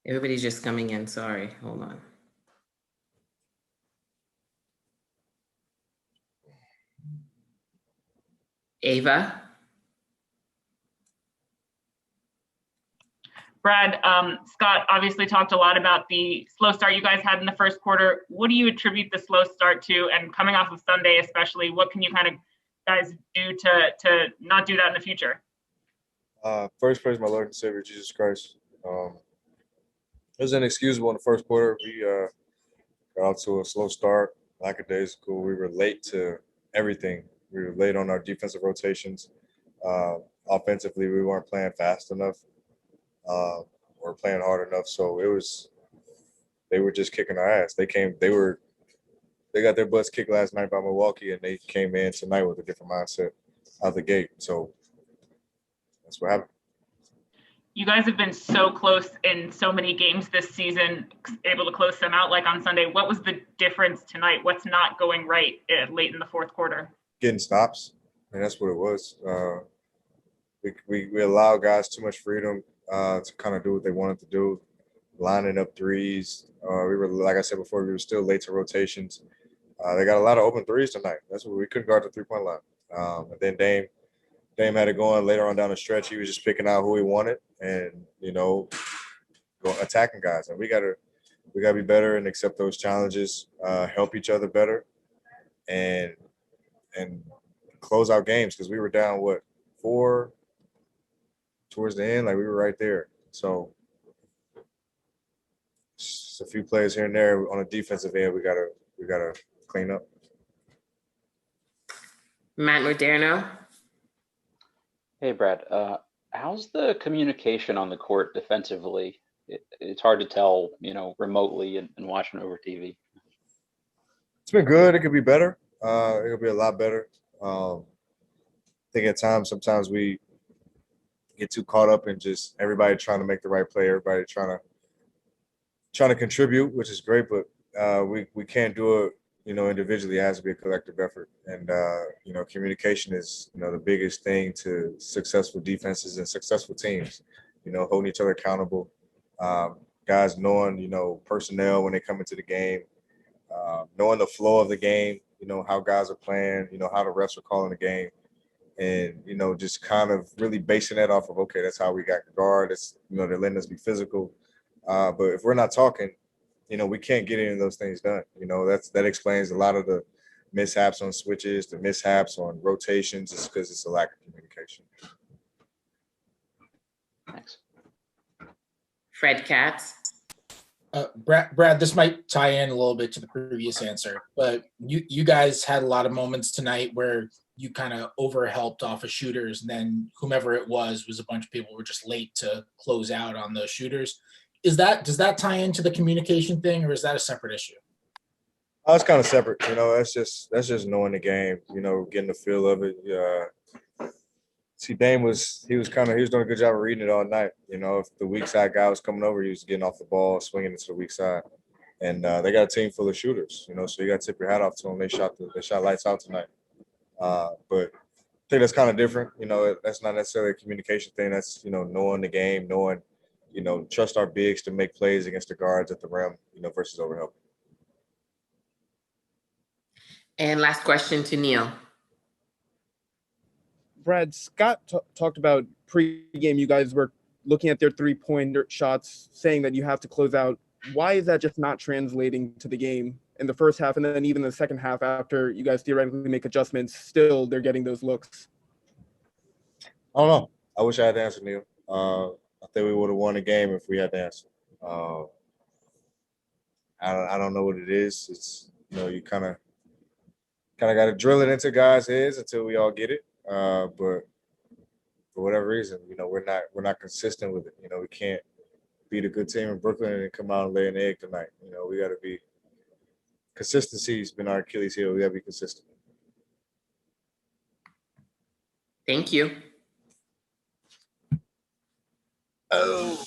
Everybody's just coming in. Sorry. Hold on. Ava? Brad, Scott obviously talked a lot about the slow start you guys had in the first quarter. What do you attribute the slow start to? And coming off of Sunday especially, what can you kind of guys do to not do that in the future? First, praise my Lord and Savior, Jesus Christ. It was inexcusable in the first quarter. We got off to a slow start, lackadaisical. We were late to everything. We were late on our defensive rotations. Offensively, we weren't playing fast enough or playing hard enough. So they were just kicking our ass. They got their butts kicked last night by Milwaukee, and they came in tonight with a different mindset out the gate. So that's what happened. You guys have been so close in so many games this season, able to close them out like on Sunday. What was the difference tonight? What's not going right late in the fourth quarter? Getting stops. And that's what it was. We allowed guys too much freedom to kind of do what they wanted to do, lining up threes. We were, like I said before, we were still late to rotations. They got a lot of open threes tonight. That's what we couldn't guard the three-point line. And then Dame had it going later on down the stretch. He was just picking out who he wanted and, go attacking guys. And we gotta be better and accept those challenges, help each other better, and close out games, because we were down 4 towards the end. Like, we were right there. So just a few plays here and there on the defensive end we gotta clean up. Matt Moderno? Hey, Brad. How's the communication on the court defensively? It's hard to tell, remotely and watching over TV. It's been good. It could be better. It could be a lot better. I think at times, sometimes we get too caught up in just everybody trying to make the right play, everybody trying to contribute, which is great, but we can't do it, individually. It has to be a collective effort. And, communication is, the biggest thing to successful defenses and successful teams, holding each other accountable, guys knowing, personnel when they come into the game, knowing the flow of the game, how guys are playing, how the refs are calling the game. And, just kind of really basing that off of, okay, that's how we got the guard. It's, they're letting us be physical. But if we're not talking, we can't get any of those things done. That explains a lot of the mishaps on switches, the mishaps on rotations. It's because it's a lack of communication. Thanks. Fred Katz? Brad, this might tie in a little bit to the previous answer, but you guys had a lot of moments tonight where you kind of overhelped off of shooters, and then whomever it was a bunch of people were just late to close out on those shooters. Does that tie into the communication thing, or is that a separate issue? Oh, it's kind of separate. That's just knowing the game. Getting the feel of it. See, Dame was doing a good job of reading it all night. If the weak side guy was coming over, he was getting off the ball, swinging it to the weak side. And they got a team full of shooters. So you got to tip your hat off to them. They shot lights out tonight. But I think that's kind of different. That's not necessarily a communication thing. That's knowing the game, knowing. Trust our bigs to make plays against the guards at the rim, versus overhelp. And last question to Neil. Brad, Scott talked about pregame. You guys were looking at their three-point shots, saying that you have to close out. Why is that just not translating to the game in the first half, and then even in the second half after you guys theoretically make adjustments, still they're getting those looks? I don't know. I wish I had the answer, Neil. I think we would have won the game if we had the answer. I don't know what it is. It's you kind of got to drill it into guys' heads until we all get it. But for whatever reason, we're not consistent with it. We can't beat a good team in Brooklyn and come out and lay an egg tonight. We got to be. Consistency has been our Achilles heel. We got to be consistent. Thank you. Oh.